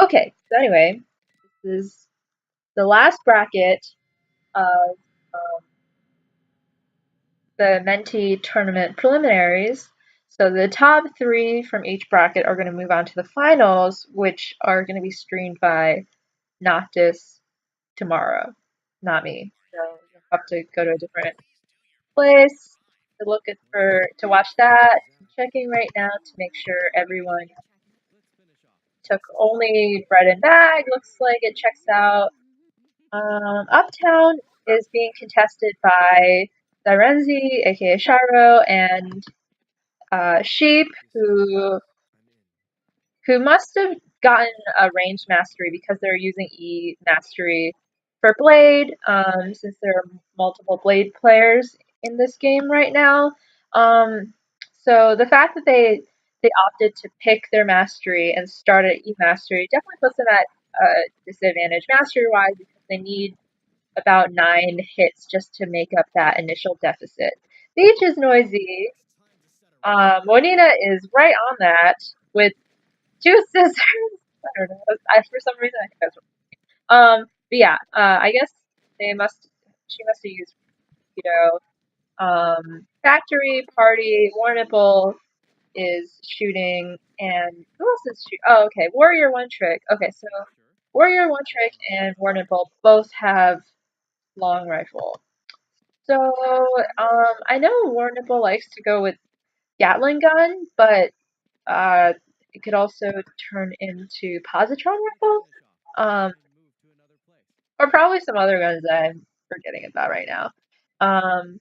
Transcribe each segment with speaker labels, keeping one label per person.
Speaker 1: Okay, so anyway, this is the last bracket of um, the Mentee tournament preliminaries. So the top three from each bracket are going to move on to the finals, which are going to be streamed by Noctus tomorrow, not me. So you'll have to go to a different place to look at to watch that. I'm checking right now to make sure everyone took only bread and bag. Looks like it checks out. Uptown is being contested by Darenzi, aka Sharo, and Sheep, who must have gotten a range mastery because they're using E mastery for Blade, since there are multiple Blade players in this game right now. Um, so the fact that they opted to pick their mastery and start at E mastery definitely puts them at a disadvantage mastery wise because they need about 9 hits just to make up that initial deficit. Beach is noisy. Monina is right on that with 2 scissors. I don't know. For some reason, I think that's but yeah, I guess they must. She must have used keto. Factory Party Warnipple is shooting, and who else is shooting? Oh, okay. Warrior One Trick. Okay, so Warrior One Trick and Warnipple both have long rifle. So, I know Warnipple likes to go with Gatling gun, but uh, it could also turn into positron rifle, um, or probably some other guns that I'm forgetting about right now. Um,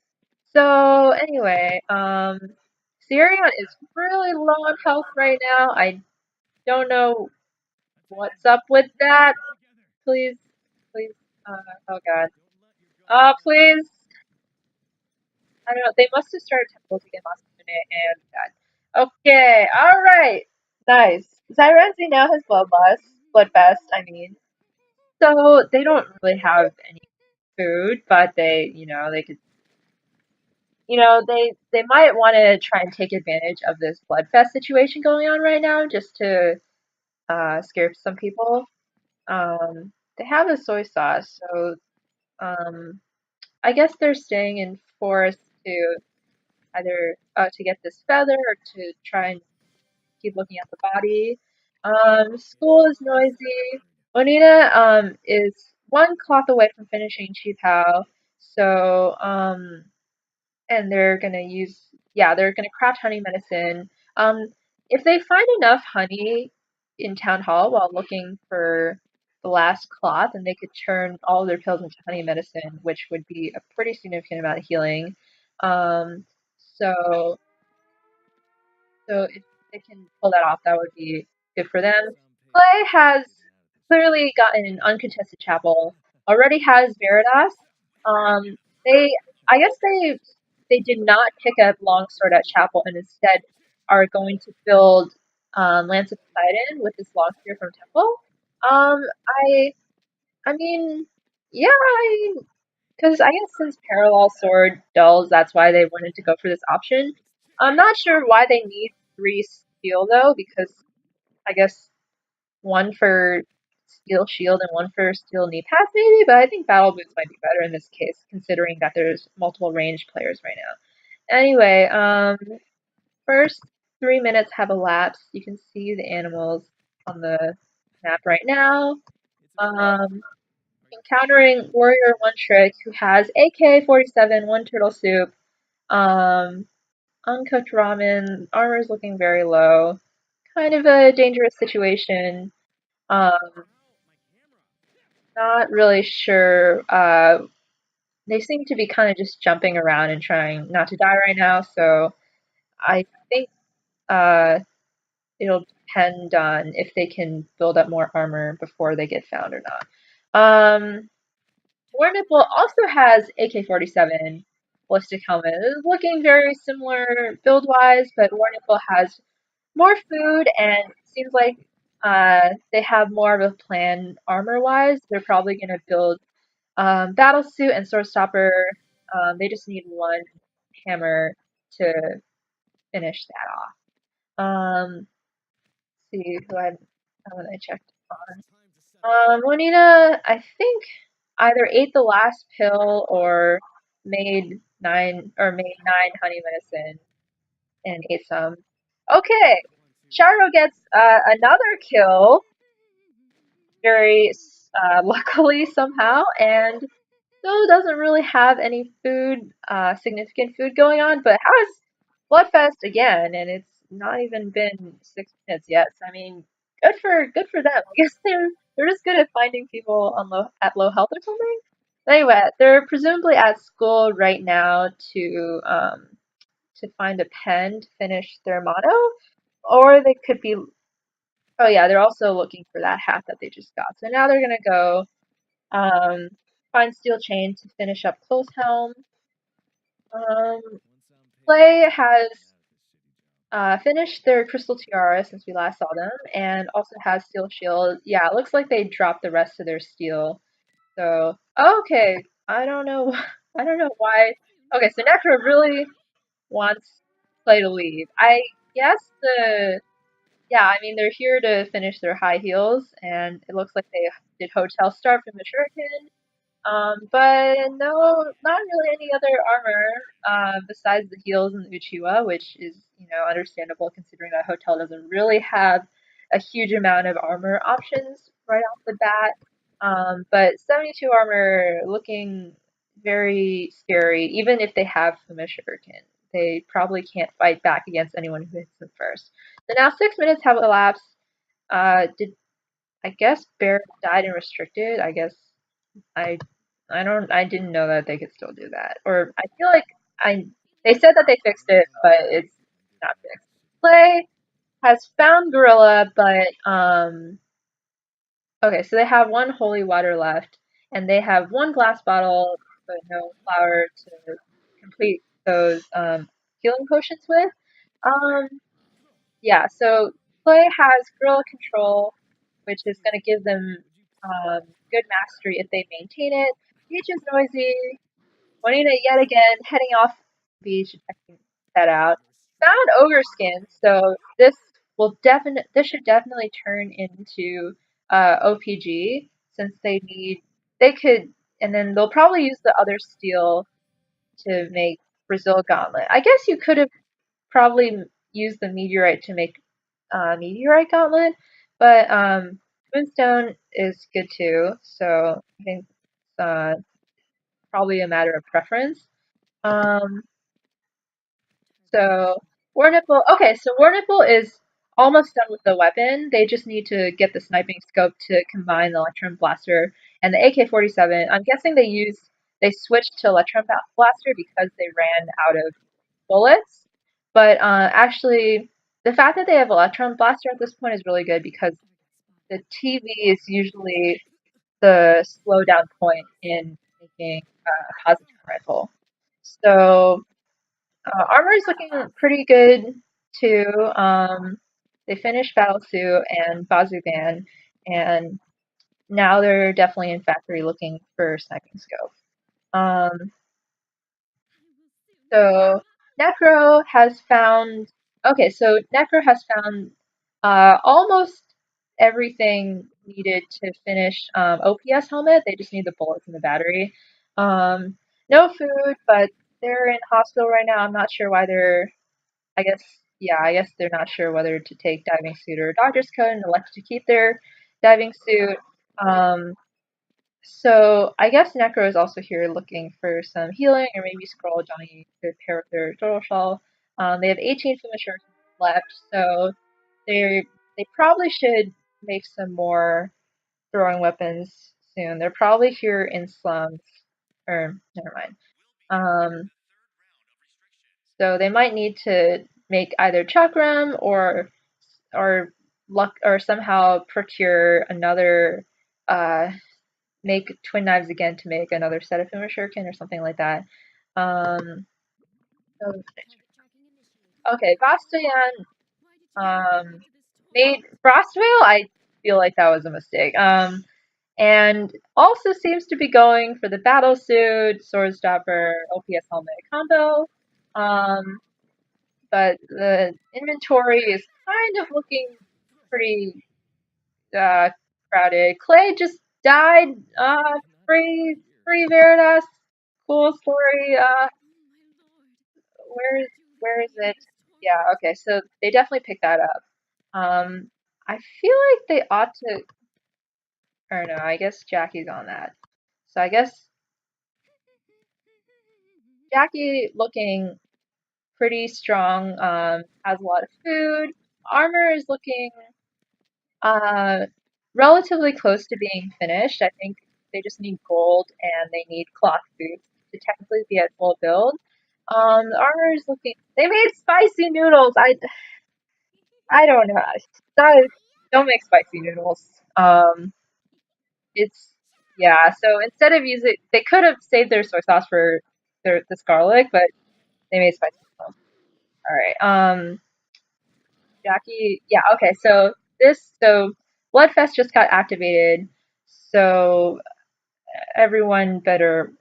Speaker 1: so anyway, Sirion is really low on health right now. I don't know what's up with that. Please, please, oh god. Please. I don't know. They must have started Temple to get Masakune and that. Okay, alright. Nice. Zyrenzi now has Bloodfest, I mean. So they don't really have any food, but they could, they might want to try and take advantage of this Bloodfest situation going on right now just to scare some people. They have a soy sauce, so I guess they're staying in forest to either to get this feather or to try and keep looking at the body. School is noisy. Onina is one cloth away from finishing Chi. So and they're gonna they're gonna craft honey medicine. Um, if they find enough honey in town hall while looking for the last cloth, and they could turn all of their pills into honey medicine, which would be a pretty significant amount of healing. Um, so so if they can pull that off, that would be good for them. Clay has clearly gotten an uncontested chapel. Already has Veritas. Um, they, I guess they did not pick up Longsword at chapel and instead are going to build Lance of Poseidon with this long spear from Temple. Um, I, I mean, yeah, because I guess since Parallel Sword dulls, that's why they wanted to go for this option. I'm not sure why they need 3 steel though, because I guess one for steel shield and one for steel knee pads maybe, but I think battle boots might be better in this case, considering that there's multiple ranged players right now. Anyway, first 3 minutes have elapsed. You can see the animals on the map right now. Um, Encountering Warrior One Trick, who has AK-47, one turtle soup, uncooked ramen, armor is looking very low. Kind of a dangerous situation. Um, Not really sure. They seem to be kind of just jumping around and trying not to die right now, so I think uh, it'll depend on if they can build up more armor before they get found or not. War Nipple also has AK-47 ballistic helmet. It is looking very similar build-wise, but War Nipple has more food and seems like they have more of a plan armor-wise. They're probably going to build battle suit and sword stopper. They just need one hammer to finish that off. See who I when I checked. Juanita, I think either ate the last pill or made nine honey medicine and ate some. Okay, Sharo gets another kill very luckily somehow, and still doesn't really have any food, significant food going on, but has Bloodfest again, and it's not even been 6 minutes yet. So I mean, good for them. I guess they're just good at finding people on low health or something. But anyway, they're presumably at school right now to find a pen to finish their motto, or they could be. Oh yeah, they're also looking for that hat that they just got. So now they're gonna go um, find Steel Chain to finish up Close Helm. Um, Clay has finished their Crystal Tiara since we last saw them, and also has Steel Shield. Yeah, it looks like they dropped the rest of their steel. So, okay, I don't know, I don't know why. Okay, so Necro really wants Clay to leave. I guess yeah, I mean, they're here to finish their high heels, and it looks like they did Hotel Star from the Shuriken. But no, not really any other armor besides the heels and the Uchiwa, which is, understandable considering that Hotel doesn't really have a huge amount of armor options right off the bat. But 72 armor looking very scary, even if they have Fuma Shuriken. They probably can't fight back against anyone who hits them first. So now 6 minutes have elapsed. Did I guess Bear died and restricted? I guess I I didn't know that they could still do that. Or I feel like I they said that they fixed it, but it's not fixed. Play has found Gorilla, but okay, so they have one holy water left, and they have one glass bottle, but no flower to complete those healing potions with. Um, yeah, so Play has Gorilla Control, which is going to give them good mastery if they maintain it. Beach is noisy. Juanita yet again heading off the beach, checking that out. Found ogre skin, so this should definitely turn into OPG since they could, and then they'll probably use the other steel to make Brazil Gauntlet. I guess you could have probably used the meteorite to make meteorite gauntlet, but moonstone is good too. So I think it's probably a matter of preference. Um, so War Nipple. Okay, so War Nipple is almost done with the weapon. They just need to get the sniping scope to combine the Electron Blaster and the AK-47. I'm guessing they switched to Electron Blaster because they ran out of bullets. But actually, the fact that they have Electron Blaster at this point is really good because the TV is usually the slowdown point in making a positive rifle. So armor is looking pretty good too. They finished Battlesuit and Bazuban, and now they're definitely in factory looking for sniping scope. Um, so Necro has found. Okay, so Necro has found almost everything needed to finish OPS helmet. They just need the bullets and the battery. Um, no food, but they're in hospital right now. I'm not sure why they're. I guess I guess they're not sure whether to take diving suit or doctor's coat and elect to keep their diving suit. Um, so I guess Necro is also here looking for some healing or maybe Scroll Johnny to pair with their Turtle Shell. They have 18 Fuma left, so they probably should make some more throwing weapons soon. They're probably here in slums, or never mind. Um, so they might need to make either chakram or luck or somehow procure another make twin knives again to make another set of Fuma Shuriken or something like that. Um, so, okay, Bastian made Frostveil. I feel like that was a mistake. And also seems to be going for the battle suit, sword stopper, OPS helmet combo. Um, but the inventory is kind of looking pretty uh, crowded. Clay just died. Free Veritas. Cool story. Where is where is it? Yeah, okay, so they definitely picked that up. I feel like they ought to, or no, I guess Jackie's on that. So I guess Jackie looking pretty strong, has a lot of food. Armor is looking uh relatively close to being finished. I think they just need gold and they need cloth boots to technically be at full build. The armor is looking. They made spicy noodles. I don't know. That- don't make spicy noodles. It's yeah. So instead of using, they could have saved their soy sauce for this garlic, but they made spicy noodles. All right. Jackie. Yeah. Okay. So Bloodfest just got activated. So everyone better.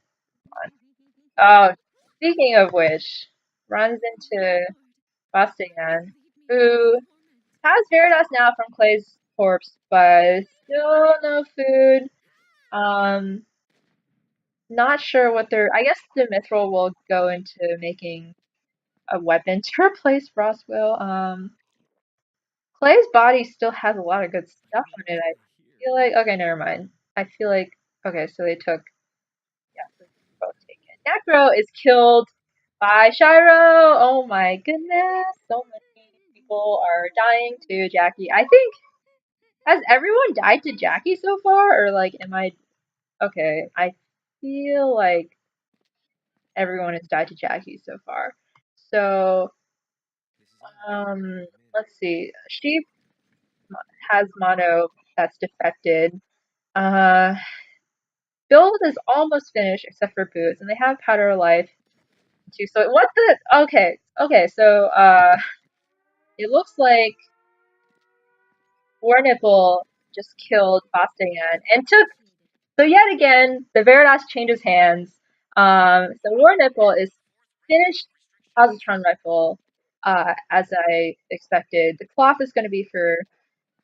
Speaker 1: Oh, speaking of which, runs into Bastian, who has Veritas now from Clay's corpse, but still no food. Um, Not sure what they're. I guess the mithril will go into making a weapon to replace Roswell. Clay's body still has a lot of good stuff on it. I feel like okay, never mind. I feel like okay, so they took yeah, so they're both taken. Necro is killed by Shiro. Oh my goodness, so many people are dying to Jackie. I think has everyone died to Jackie so far, or like am I okay? I feel like everyone has died to Jackie so far. So, let's see. She has mono that's defected. Uh, build is almost finished except for boots, and they have powder of life too. So what the? Okay. So it looks like War Nipple just killed Bastian and took. So yet again, the Veritas changes hands. So War Nipple is finished positron rifle, as I expected. The cloth is going to be for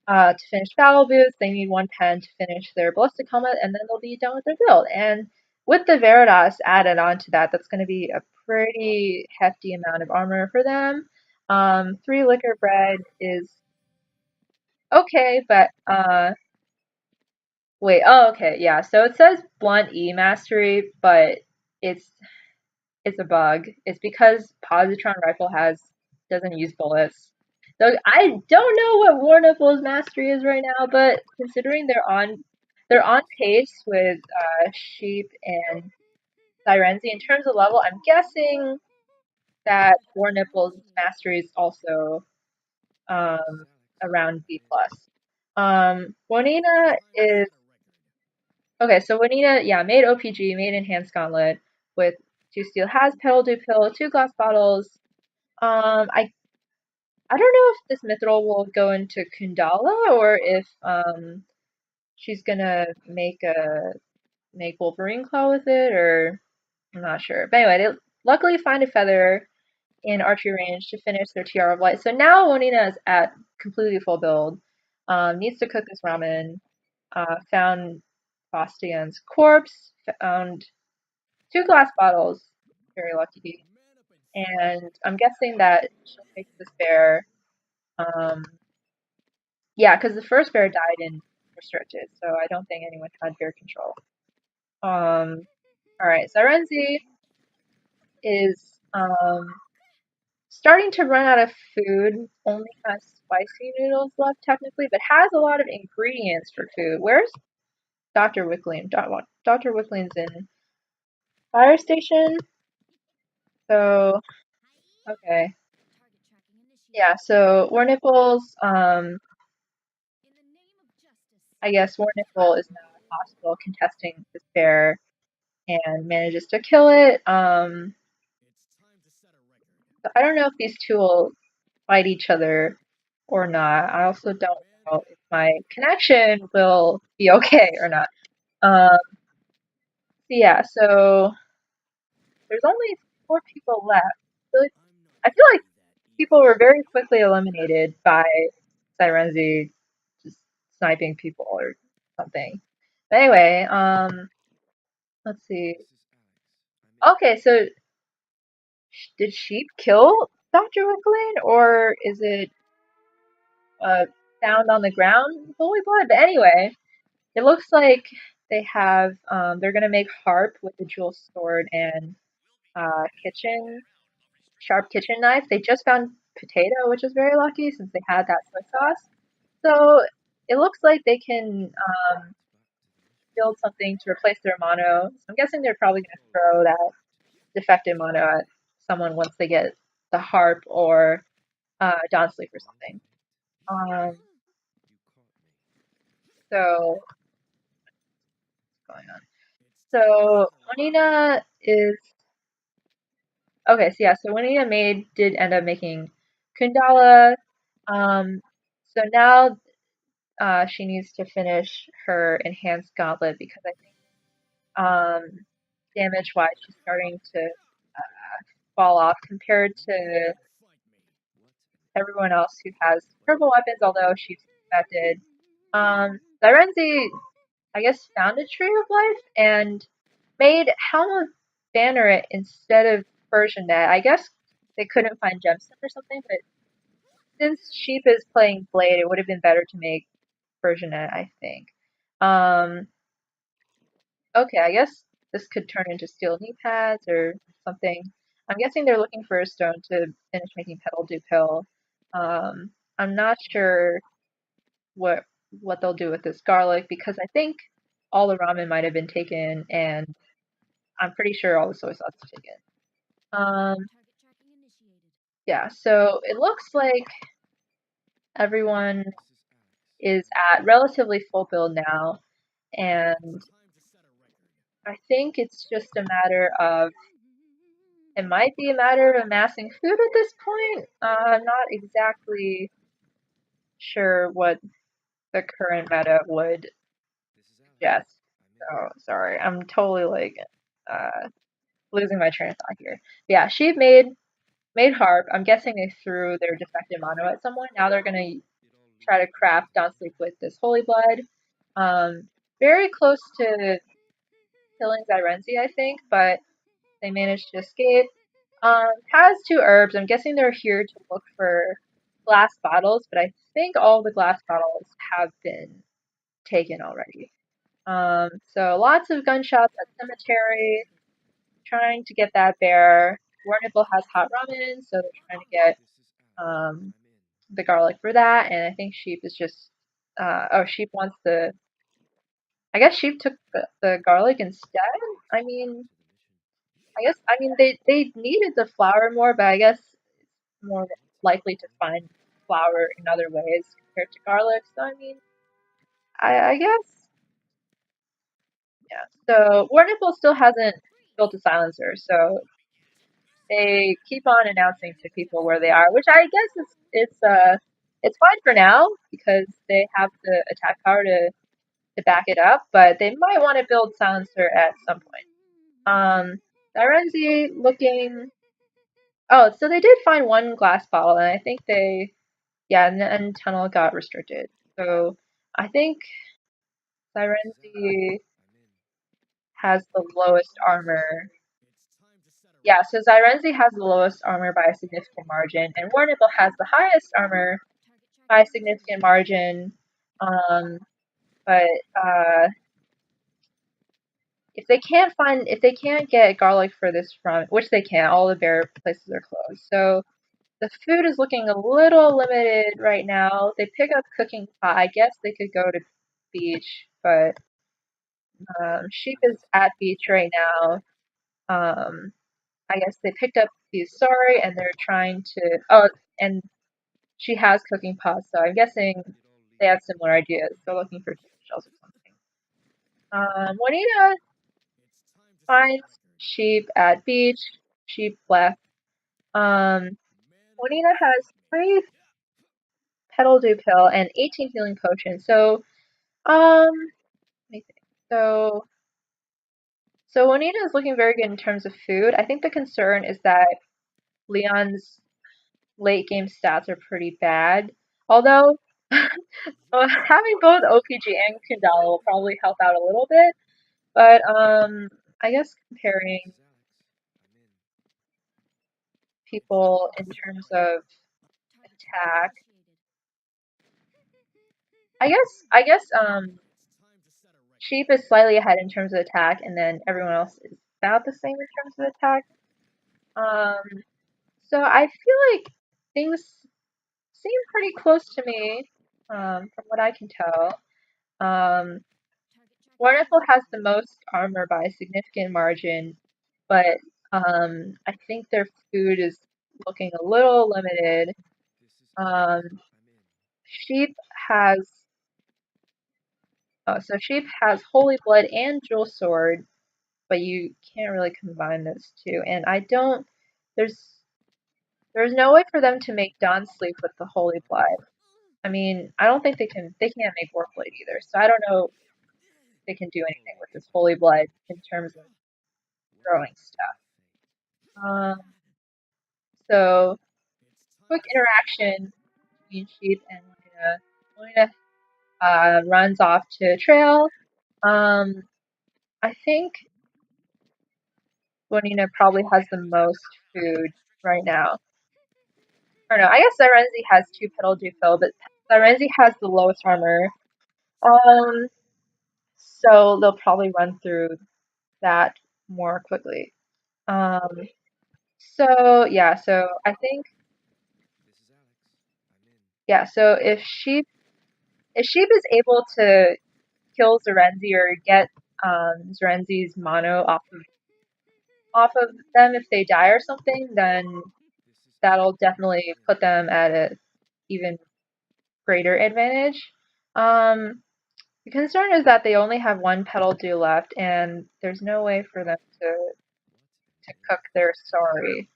Speaker 1: to finish battle boots. They need one pen to finish their ballistic helmet, and then they'll be done with their build. And with the Veritas added onto that, that's going to be a pretty hefty amount of armor for them. Three liquor bread is okay, but wait. Oh, okay, yeah. So it says blunt E mastery, but it's it's a bug. It's because positron rifle has doesn't use bullets. So I don't know what War Nipple's mastery is right now, but considering they're on pace with Sheep and Sirenzi in terms of level, I'm guessing that War Nipple's mastery is also um, around B plus. Juanita is okay. So Juanita, yeah, made OPG, made enhanced gauntlet with two steel, has pedal do pill, two glass bottles. I don't know if this mithril will go into Kundala or if she's gonna make Wolverine Claw with it, or I'm not sure. But anyway, they luckily find a feather in archery range to finish their Tiara of Light. So now Onina is at completely full build. Needs to cook this ramen. Found Bastian's corpse. Found two glass bottles. Very lucky. And I'm guessing that she'll take this bear. Um, Yeah, because the first bear died in restricted, so I don't think anyone had bear control. All right, Sarenzi is starting to run out of food. Only has spicy noodles left technically, but has a lot of ingredients for food. Where's Dr. Wickling? Dr. Wickling's in fire station. So okay, yeah. So War Nipples. I guess War Nipple is now in hospital contesting this bear and manages to kill it. I don't know if these two will fight each other or not. I also don't know if my connection will be okay or not. Um, yeah, so there's only four people left. So I feel like people were very quickly eliminated by Sirenzi just sniping people or something. But anyway, let's see. Okay, so did sheep kill Dr. Wickling, or is it uh, found on the ground holy blood? But anyway, it looks like they have they're gonna make harp with the jewel sword and kitchen sharp kitchen knife. They just found potato, which is very lucky since they had that soy sauce. So it looks like they can build something to replace their mono. So I'm guessing they're probably gonna throw that defective mono at someone once they get the harp or Dawn Sleep or something. Um, so what's going on? So Juanita is okay. So yeah, so Juanita did end up making Kundala. Um, so now she needs to finish her enhanced gauntlet because I think damage wise she's starting to fall off compared to everyone else who has purple weapons, although she's infected. Zyrenzi, I guess, found a Tree of Life and made Helm of Banneret instead of Persian Net. I guess they couldn't find Gemstone or something, but since Sheep is playing Blade, it would have been better to make Persian Net, I think. Um, okay, I guess this could turn into steel knee pads or something. I'm guessing they're looking for a stone to finish making Petal Do Pill. I'm not sure what what they'll do with this garlic because I think all the ramen might have been taken and I'm pretty sure all the soy sauce is taken. Um, yeah, so it looks like everyone is at relatively full build now, and I think it's just a matter of it might be a matter of amassing food at this point. I'm not exactly sure what the current meta would suggest. So sorry, I'm totally like losing my train of thought here. But yeah, she made harp. I'm guessing they threw their defective mono at someone. Now they're gonna try to craft Dawn Sleep with this holy blood. Very close to killing Zyrenzi, I think, but they managed to escape. Has two herbs. I'm guessing they're here to look for glass bottles, but I think all the glass bottles have been taken already. So lots of gunshots at cemetery, trying to get that bear. War Nipple has hot ramen, so they're trying to get um, the garlic for that. And I think Sheep is just oh, Sheep wants the. I guess Sheep took the garlic instead. I mean, they needed the flour more, but I guess more likely to find flour in other ways compared to garlic. So I mean, I guess yeah. So War Nipple still hasn't built a silencer, so they keep on announcing to people where they are, which I guess it's fine for now because they have the attack power to back it up, but they might want to build silencer at some point. Darenzi looking. Oh, so they did find one glass bottle, and I think they yeah, and tunnel got restricted. So I think Zyrenzi has the lowest armor. Yeah, so Zyrenzi has the lowest armor by a significant margin, and War Nipple has the highest armor by a significant margin. Um, but if they can't get garlic for this front, which they can't, all the bear places are closed. So the food is looking a little limited right now. They pick up cooking pot. I guess they could go to beach, but Sheep is at beach right now. Um, I guess they picked up the sorry and they're trying to. Oh, and she has cooking pots, so I'm guessing they have similar ideas. They're looking for shells or something. Juanita finds Sheep at beach. Sheep left. Juanita has 3 petal dew pill and 18 healing potions. So, let me think. So Juanita is looking very good in terms of food. I think the concern is that Leon's late game stats are pretty bad. Although Having both OPG and Kundala will probably help out a little bit, but I guess comparing people in terms of attack, I guess Sheep is slightly ahead in terms of attack, and then everyone else is about the same in terms of attack. Um, so I feel like things seem pretty close to me, from what I can tell. Um, Wonderful has the most armor by a significant margin, but I think their food is looking a little limited. Um, Sheep has Sheep has Holy Blood and Jewel Sword, but you can't really combine those two. And I don't there's there's no way for them to make Dawn Sleep with the Holy Blood. I mean, I don't think they can't make Warblade either. So I don't know if they can do anything with this Holy Blood in terms of throwing stuff. Um, so quick interaction between Sheep and Luna. Luna runs off to Trail. Um, I think Bonina probably has the most food right now. Or no, I guess Zarenzi has two Petal Fill, but Zarenzi has the lowest armor. Um, so they'll probably run through that more quickly. Um, so I think so if Sheep is able to kill Zarenzi or get Zarenzi's mono off of them if they die or something, then that'll definitely put them at a even greater advantage. Um, the concern is that they only have one Petal Dew left, and there's no way for them to cook their sorry.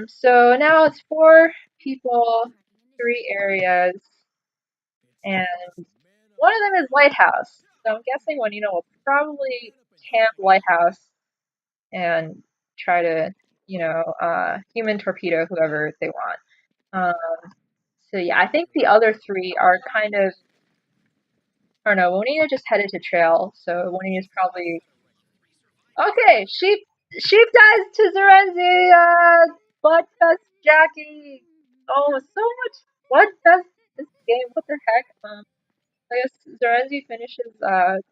Speaker 1: So now it's 4 people, 3 areas, and one of them is Lighthouse. So I'm guessing Juanito will probably camp Lighthouse and try to, human torpedo whoever they want. So yeah, I think the other 3 are kind of, or no, Juanito just headed to trail, so Juanito's probably okay. Sheep dies to Zerenzi. Bloodfest Jackie. Oh, so much Bloodfest this game. What the heck? I guess Zerenzi finishes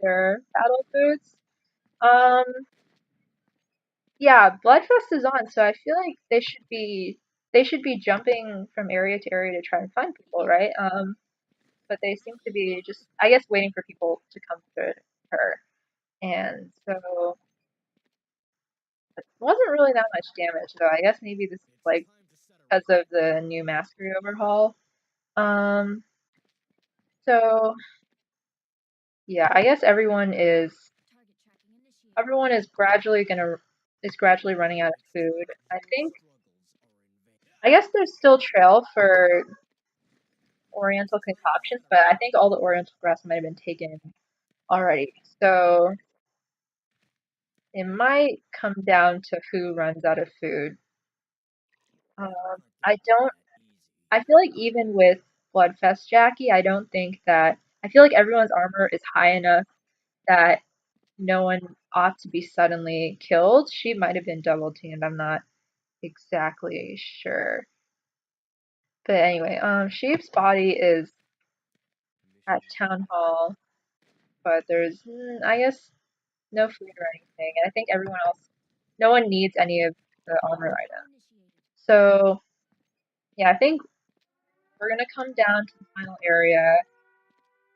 Speaker 1: their battle boots. Um, yeah, Bloodfest is on, so I feel like they should be jumping from area to area to try and find people, right? But they seem to be just, I guess, waiting for people to come to her, and so it wasn't really that much damage, though. I guess maybe this is like because of the new mastery overhaul. Um, so yeah, I guess everyone is gradually running out of food. I guess there's still trail for Oriental concoctions, but I think all the Oriental grass might have been taken already. So it might come down to who runs out of food. I don't. I feel like even with Bloodfest Jackie, I feel like everyone's armor is high enough that no one ought to be suddenly killed. She might have been double teamed. I'm not exactly sure. But anyway, Sheep's body is at Town Hall, but there's, I guess, no food or anything. And I think no one needs any of the armor items. So, yeah, I think we're gonna come down to the final area,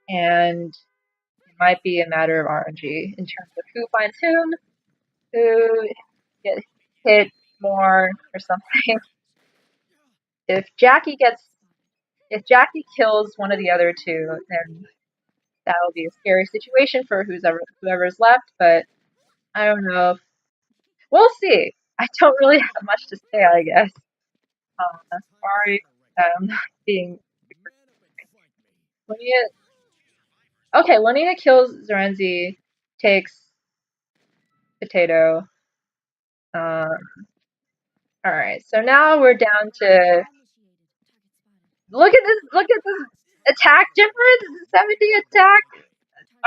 Speaker 1: and it might be a matter of RNG in terms of who finds who gets hit more or something. If Jackie gets if Jackie kills one of the other 2, then that'll be a scary situation for whoever's left. But I don't know. We'll see. I don't really have much to say, I guess. Sorry that I'm not being. Lenina, okay, Lenina kills Zarenzi, takes Potato. All right, so now we're down to look at this. Look at this. Attack difference? 70 attack?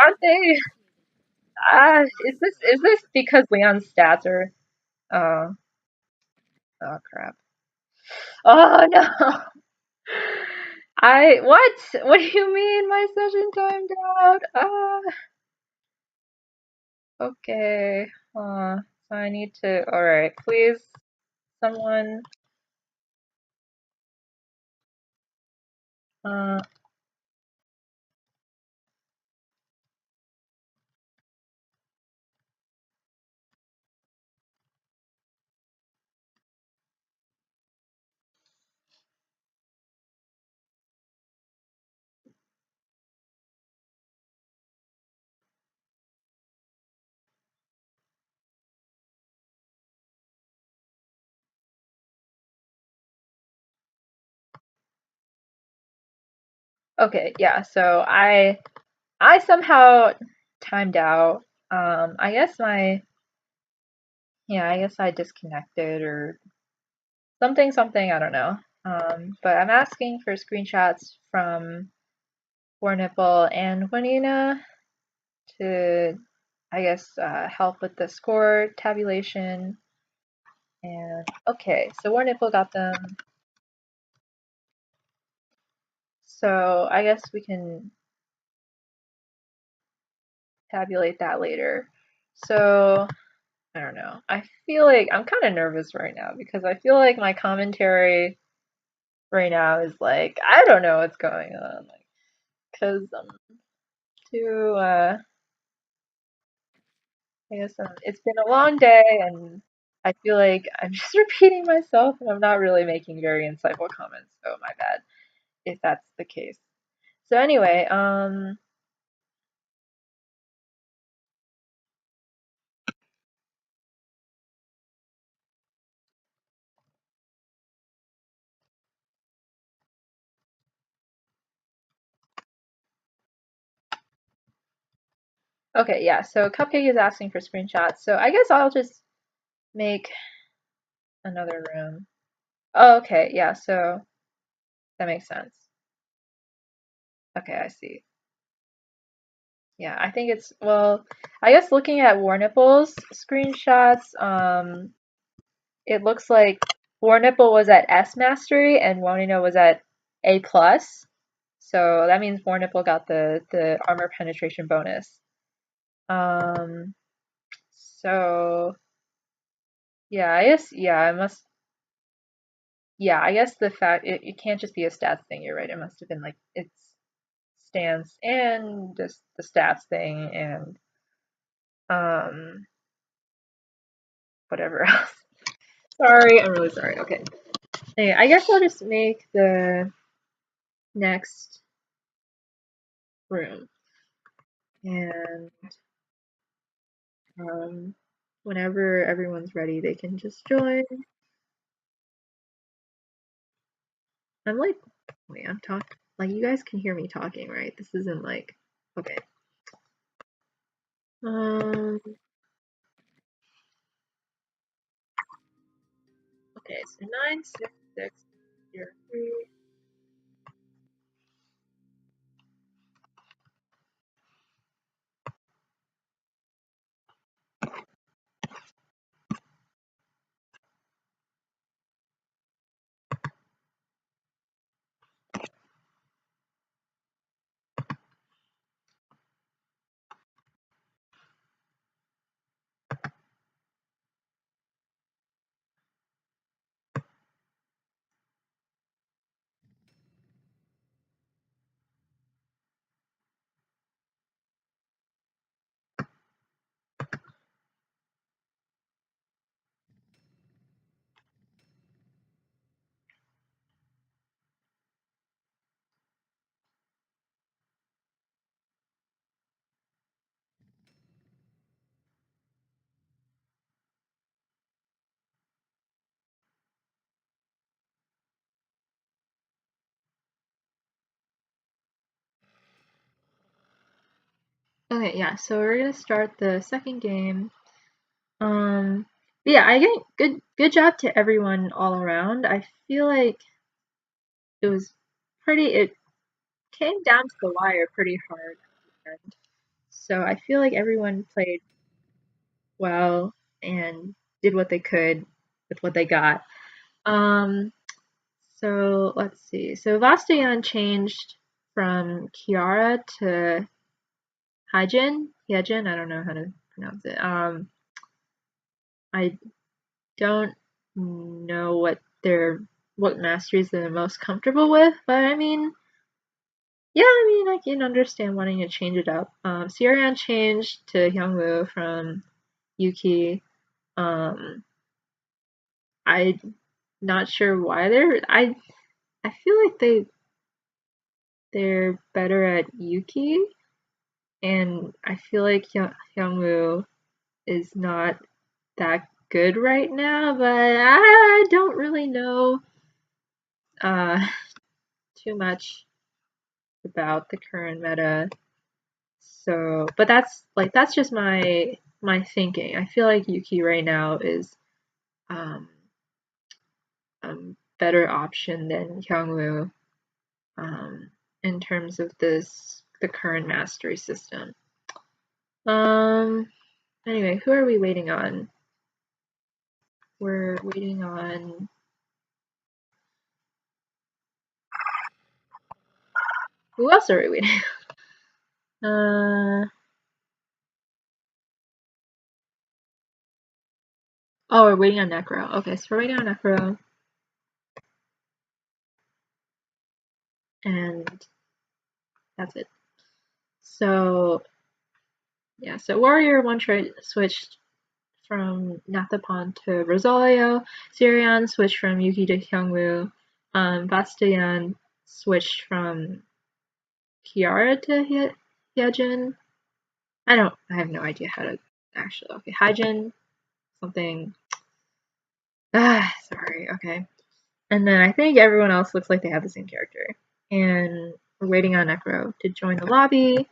Speaker 1: Aren't they? Is this because Leon's stats are? Oh, oh crap! Oh no! What? What do you mean my session timed out? Okay. So I need to. All right, please, someone. Uh, okay, yeah. So I somehow timed out. I guess I guess I disconnected or something. I don't know. But I'm asking for screenshots from Warnipple and Juanina to, I guess, help with the score tabulation. And okay, so Warnipple got them. So I guess we can tabulate that later. So I don't know. I feel like I'm kind of nervous right now because I feel like my commentary right now is like I don't know what's going on, like because I'm too. I guess it's been a long day and I feel like I'm just repeating myself and I'm not really making very insightful comments. So my bad if that's the case. So anyway, okay, yeah. So Cupcake is asking for screenshots. So I guess I'll just make another room. Oh, okay, yeah. So that makes sense. Okay, I see. Yeah, I think it's well. I guess looking at Warnipple's screenshots, it looks like Warnipple was at S Mastery and Wanino was at A plus. So that means Warnipple got the armor penetration bonus. Um, so yeah, I guess I must. Yeah, I guess the fact it can't just be a stats thing. You're right. It must have been like its stance and just the stats thing and um whatever else. Sorry, I'm really sorry. Okay. Anyway, I guess I'll just make the next room and um whenever everyone's ready, they can just join. I'm like, wait, I'm talking. Like, you guys can hear me talking, right? This isn't like, okay. Okay, so 96603. Okay, yeah, so we're gonna start the second game. But yeah, I get good job to everyone all around. I feel like it was pretty it came down to the wire pretty hard at the end. So I feel like everyone played well and did what they could with what they got. Um, so let's see. So Vastayan changed from Kiara to Hyjin. Hyejin, I don't know how to pronounce it. I don't know what masteries they're the most comfortable with, but I mean, yeah, I mean, I can understand wanting to change it up. Sierran changed to Hyungwoo from Yuki. I'm not sure why I feel like they're better at Yuki, and I feel like Hyungwoo is not that good right now, but I don't really know uh too much about the current meta. So, but that's just my thinking. I feel like Yuki right now is um a better option than Hyungwoo in terms of the current mastery system. Um anyway, who are we waiting on? We're waiting on who else are we waiting? Oh, we're waiting on Necro. Okay, so we're waiting on Necro. And that's it. So yeah, so Warrior one switched from Nathapon to Rosalio. Sirian switched from Yuki to Hyungwoo. Bastian switched from Kiara to Hyejin. I have no idea how to actually. Okay, Hyejin something. Sorry. Okay. And then I think everyone else looks like they have the same character. And we're waiting on Necro to join the lobby.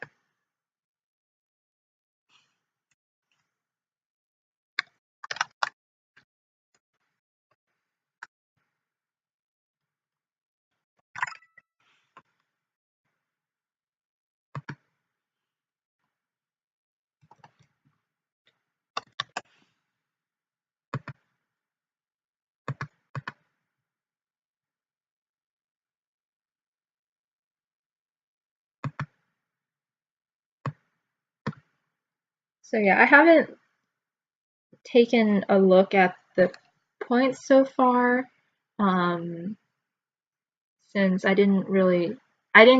Speaker 1: So yeah, I haven't taken a look at the points so far, since I didn't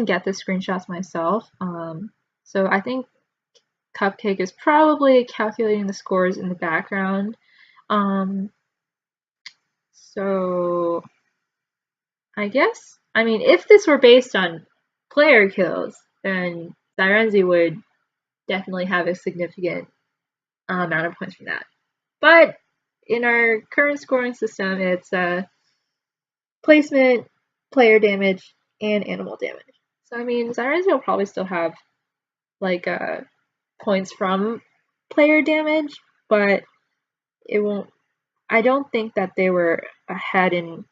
Speaker 1: get the screenshots myself. So I think Cupcake is probably calculating the scores in the background. Um, so I guess, I mean, if this were based on player kills, then Zyrenzi would definitely have a significant amount of points from that. But in our current scoring system, it's placement, player damage, and animal damage. So I mean, Zyrenzi will probably still have like points from player damage, but it won't. I don't think that they were ahead in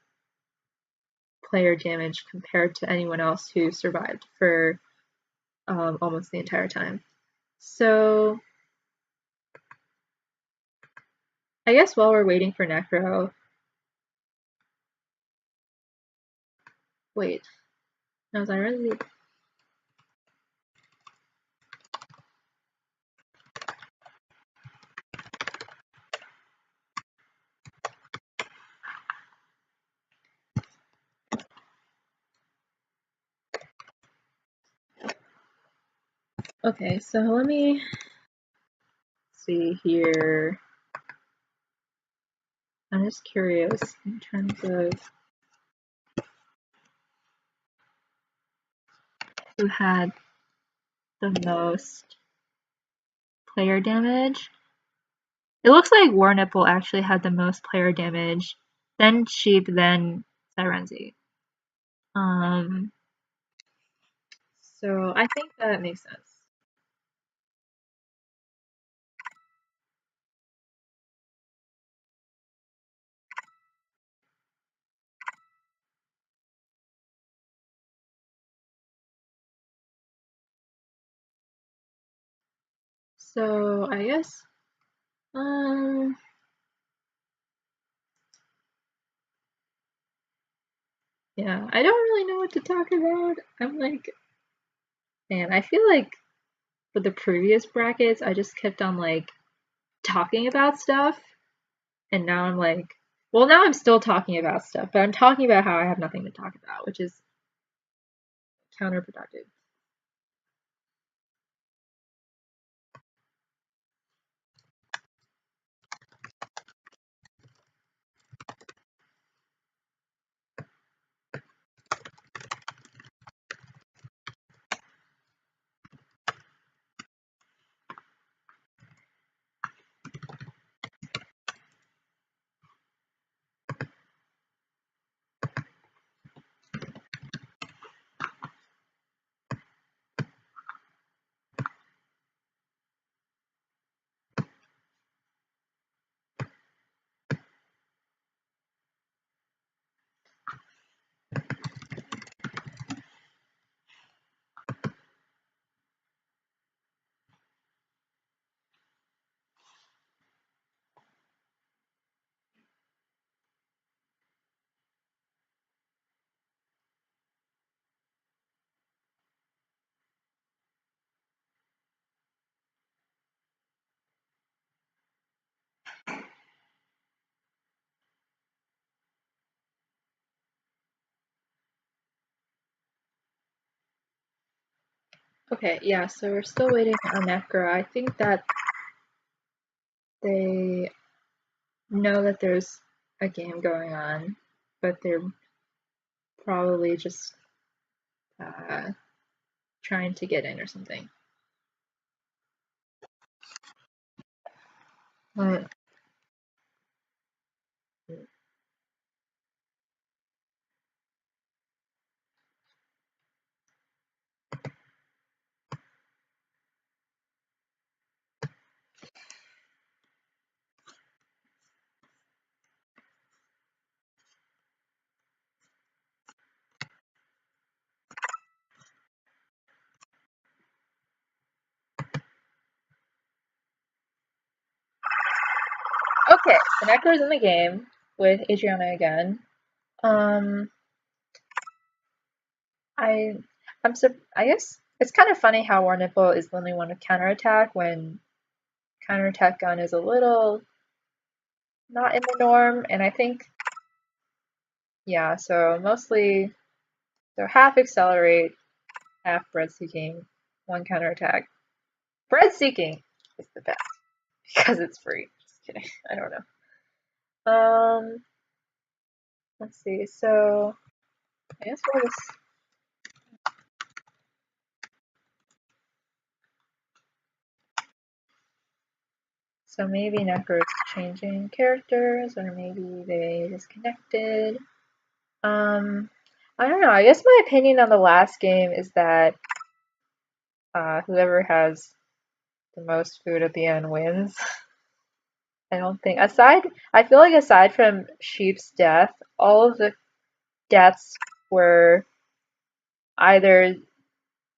Speaker 1: player damage compared to anyone else who survived for almost the entire time. So I guess while we're waiting for Necro, wait, no, Zyrenzi. Okay, so let me see here. I'm just curious in terms of who had the most player damage. It looks like Warnipple actually had the most player damage, then Sheep, then Sirenzi. Um, so I think that makes sense. So I guess yeah, I don't really know what to talk about. I'm like, man, I feel like for the previous brackets, I just kept on like talking about stuff, and now I'm like, well, now I'm still talking about stuff, but I'm talking about how I have nothing to talk about, which is counterproductive. Okay, yeah, so we're still waiting on Necro. I think that they know that there's a game going on, but they're probably just uh, trying to get in or something. But, okay, so Necro's in the game with Adriana again. Um, I I guess it's kind of funny how War Nipple is the only one with counterattack when counterattack gun is a little not in the norm, and I think yeah, so mostly so half accelerate, half bread seeking, one counterattack. Bread seeking is the best because it's free. Just kidding. I don't know. Let's see. So I guess we'll just so maybe Necro's changing characters, or maybe they disconnected. I don't know. I guess my opinion on the last game is that whoever has the most food at the end wins. I don't think I feel like aside from Sheep's death, all of the deaths were either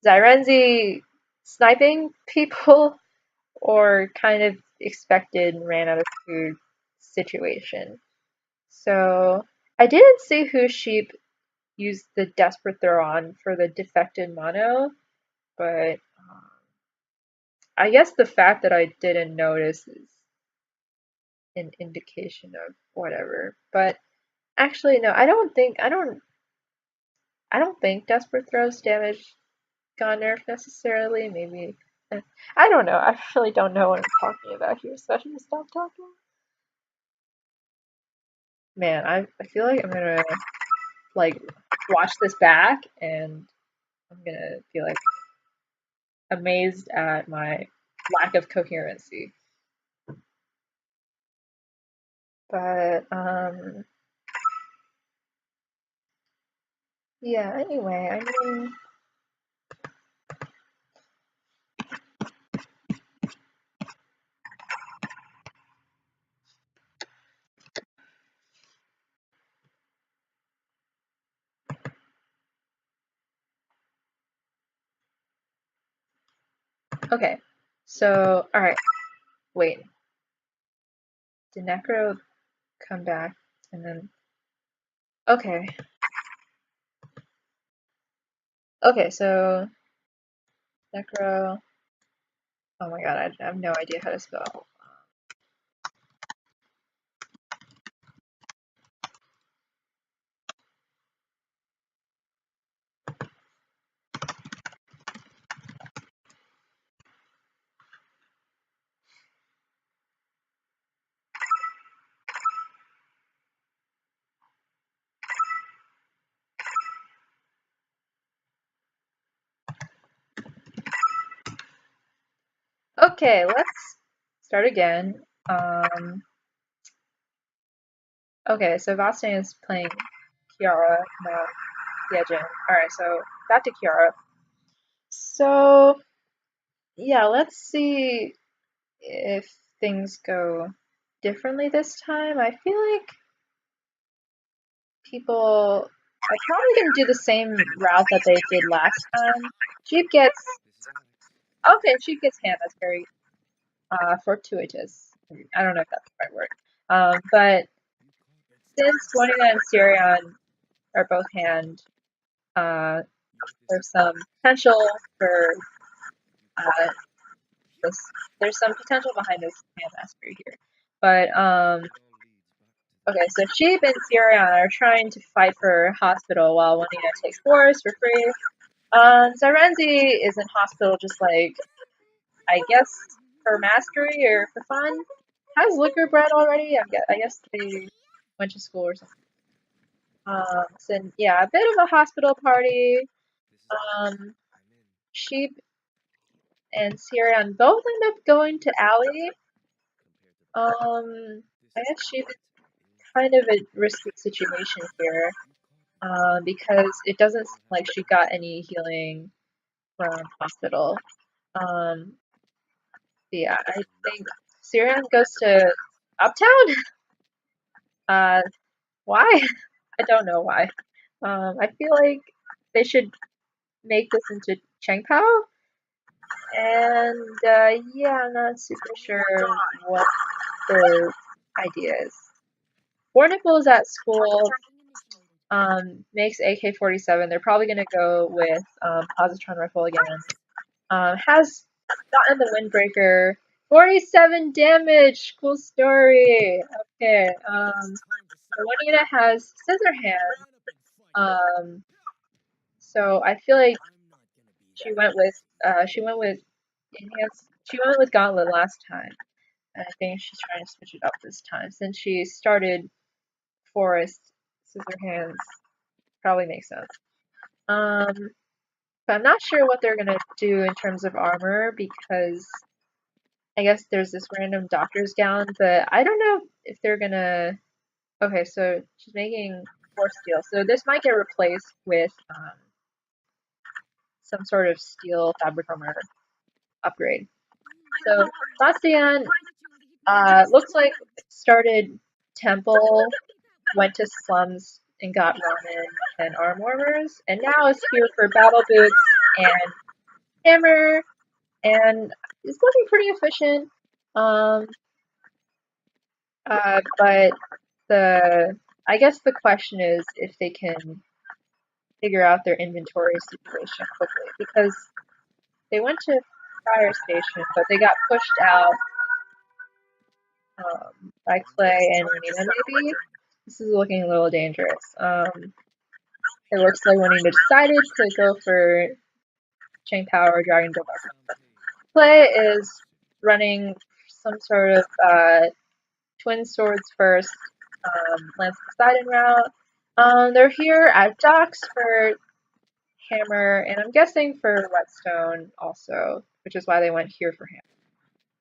Speaker 1: Zyrenzi sniping people or kind of expected ran out of food situation. So I didn't see who Sheep used the desperate throw on for the defected mono, but I guess the fact that I didn't notice is an indication of whatever. But actually, no, I don't think desperate throws damage got nerfed necessarily. Maybe I don't know. I really don't know what I'm talking about here, so I should just stop talking. Man, I feel like I'm gonna like watch this back and I'm gonna be like amazed at my lack of coherency. But yeah, anyway, I mean okay. So, alright, wait. Did Necro come back? And then, okay. Okay, so, Necro, oh my god, I have no idea how to spell. Okay, let's start again. Okay, so Vastian is playing Kiara, not Yejin. Alright, so back to Kiara. So, yeah, let's see if things go differently this time. I feel like people are probably going to do the same route that they did last time. Sheep gets, okay, Sheep gets hand, that's very fortuitous. I don't know if that's the right word. But since Juanita and Sirion are both hand, there's some potential for uh, this. There's some potential behind this hand mastery here. But okay, so Sheep and Sirion are trying to fight for hospital while Juanita takes forest for free. Zarenzi is in hospital just like, I guess, for mastery or for fun. Has liquor bred already? I guess they went to school or something. So yeah, a bit of a hospital party. Sheep and Sirion both end up going to Alley. I guess Sheep is kind of a risky situation here, because it doesn't seem like she got any healing from hospital. Yeah, I think Sirion goes to Uptown. Why? I don't know why. I feel like they should make this into Chengpao, and yeah, I'm not super sure what the idea is. Warnipple is at school, makes AK-47. They're probably gonna go with Positron Rifle again. Has gotten the Windbreaker. 47 damage! Cool story! Okay, Juanita has Scissor Hand. So I feel like she went with Gauntlet last time. And I think she's trying to switch it up this time. Since she started Forest, Scissor Hands probably makes sense. But I'm not sure what they're gonna do in terms of armor because I guess there's this random doctor's gown, but I don't know if they're gonna. Okay, so she's making Force Steel, so this might get replaced with some sort of steel fabric armor upgrade. So Bastian looks like started Temple, went to slums and got ramen and arm warmers, and now is here for battle boots and hammer, and is looking pretty efficient. But I guess the question is if they can figure out their inventory situation quickly, because they went to fire station, but they got pushed out by Clay and Juanita maybe. This is looking a little dangerous. It looks like Juanita decided to go for Chang Power Dragon Deliver. Clay is running some sort of Twin Swords first, Lance Poseidon route. They're here at Docks for Hammer, and I'm guessing for Whetstone also, which is why they went here for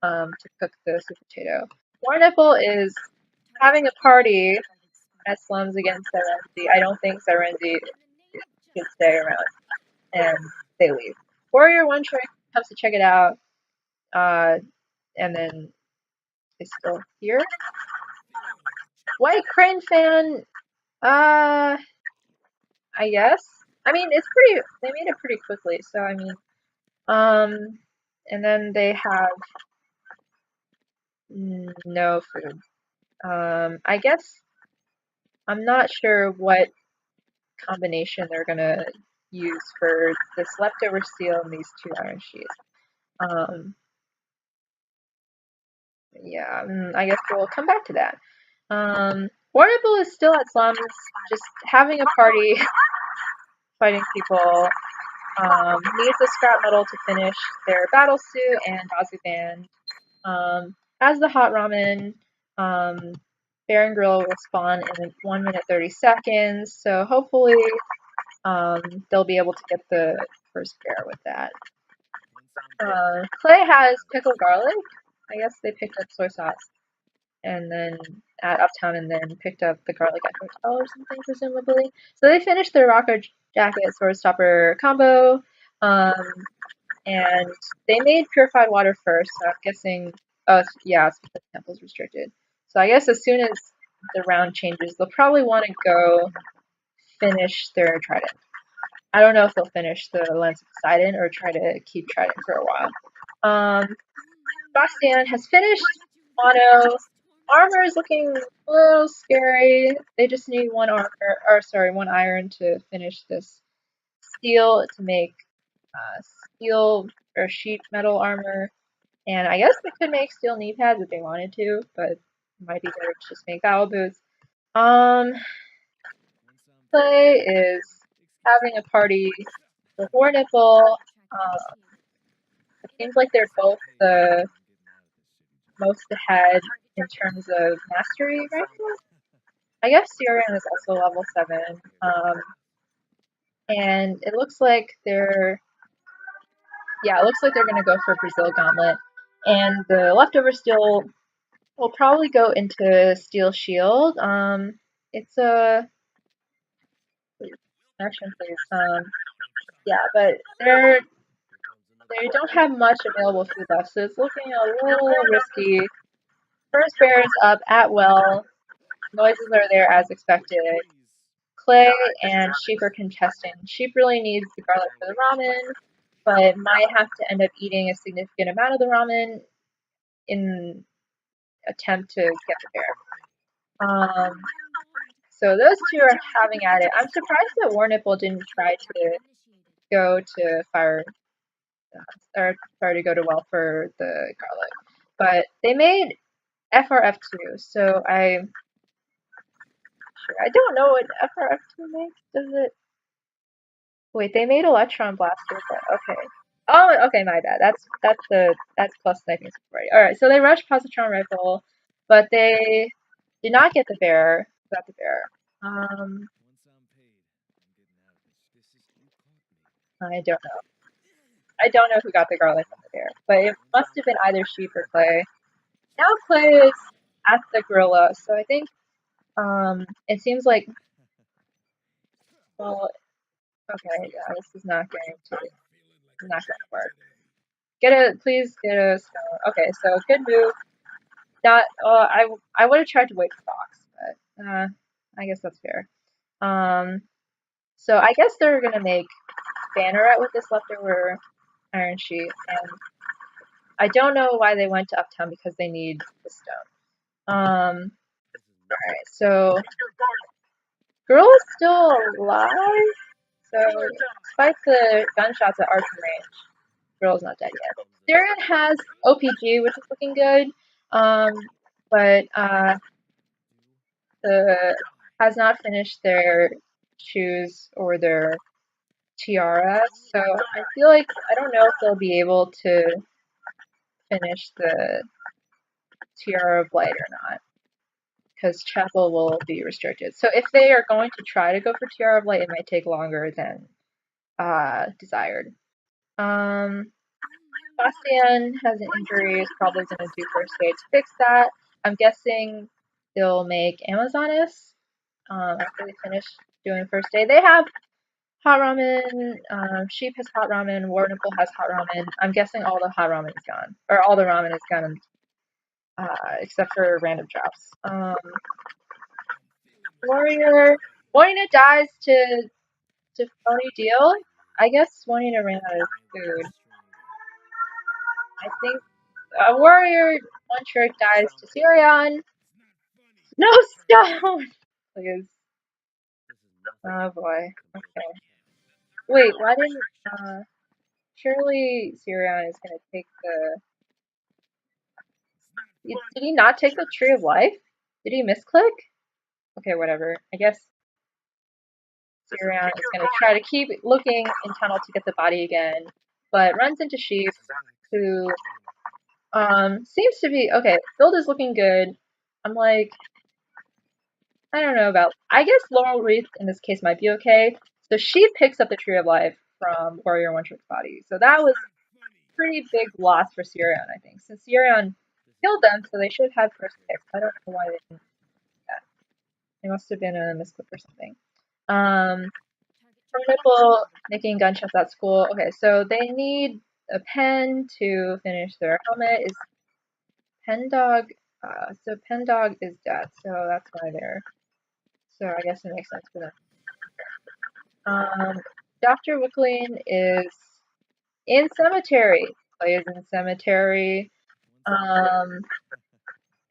Speaker 1: Hammer, to cook the sweet potato. Warnipple is having a party at Slums against Serenzi. I don't think Serenzi should stay around, and they leave. Warrior One Trick comes to check it out, and then is still here. White Crane fan, I guess. I mean, it's pretty. They made it pretty quickly, so I mean, and then they have no food. I guess I'm not sure what combination they're gonna use for this leftover steel and these 2 iron sheets. Yeah, I guess we'll come back to that. Warrnambool is still at Slums, just having a party, fighting people. Needs the scrap metal to finish their battle suit and Band. As the hot ramen, Bear and Grill will spawn in 1 minute 30 seconds, so hopefully they'll be able to get the first bear with that. Clay has pickled garlic. I guess they picked up soy sauce and then at Uptown and then picked up the garlic at hotel or something, presumably. So they finished their rocker jacket sword stopper combo. And they made purified water first, so I'm guessing, oh yeah, it's because the temple's restricted. So I guess as soon as the round changes, they'll probably want to go finish their trident. I don't know if they'll finish the Lance of Poseidon or try to keep trident for a while. Bastian has finished mono. Armor is looking a little scary. They just need 1 armor, or sorry, 1 iron to finish this steel to make steel or sheet metal armor. And I guess they could make steel knee pads if they wanted to, but it might be better to just make battle boots. Clay is having a party with Warrnambool. It seems like they're both the most ahead in terms of mastery right now. I guess Syrian is also level 7. And it looks like they're gonna go for Brazil Gauntlet. And the leftover steel will probably go into Steel Shield. It's a action please. Yeah, but they don't have much available food left, so it's looking a little risky. First bear is up at well. Noises are there as expected. Clay and Sheep are contesting. Sheep really needs the garlic for the ramen, but might have to end up eating a significant amount of the ramen in attempt to get the bear. So those 2 are having at it. I'm surprised that Warrnambool didn't try to go to fire or try to go to well for the garlic, but they made FRF2, so I don't know what FRF2 makes. Does it? Wait, they made Electron Blaster, but okay. Oh, okay, my bad. That's plus sniping already. All right, so they rushed Positron Rifle, but they did not get the bear. Got the bear. I don't know. I don't know who got the garlic from the bear, but it must have been either Sheep or Clay. Now Clay is at the gorilla, so I think it seems like, well, okay, yeah, this is not going to work. Please get a stone. Okay, so good move. Not, I would have tried to wait for Fox, but I guess that's fair. So I guess they're gonna make Banneret with this leftover iron sheet, and I don't know why they went to Uptown because they need the stone. Alright, so Girl is still alive, so despite the gunshots at archer range, Girl's not dead yet. Syrian has OPG, which is looking good, but has not finished their shoes or their tiara, so I feel like I don't know if they'll be able to finish the Tiara of Light or not, because Chapel will be restricted. So if they are going to try to go for Tiara of Light, it might take longer than desired. Bastian has an injury, is probably going to do first aid to fix that. I'm guessing they'll make Amazonas after they finish doing first aid. They have hot ramen, Sheep has hot ramen, Warrnambool has hot ramen. I'm guessing all the hot ramen is gone, or all the ramen is gone, except for random drops. Warrior dies to Phony Deal. I guess Warrior ran out of food. I think a warrior one trick dies to Sirion. No stone! Please. Oh boy. Okay. Wait, why didn't surely Sirion is gonna take the did he not take the tree of life? Did he misclick? Okay, whatever. I guess Sirion is gonna try to keep looking in tunnel to get the body again, but runs into Sheep, who seems to be okay. Build is looking good. I'm like, I don't know about. I guess Laurel Wreath in this case might be okay. So she picks up the Tree of Life from Warrior One Trick's body. So that was a pretty big loss for Sirion, I think, since Sirion killed them, so they should have had first picks. I don't know why they didn't do that. It must have been a misclick or something. From Nipple making gunshots at school. Okay, so they need a pen to finish their helmet. Is Pen Dog? So Pen Dog is dead, so that's why they're. So I guess it makes sense for them. Dr. Wickling is in cemetery. Clay is in cemetery.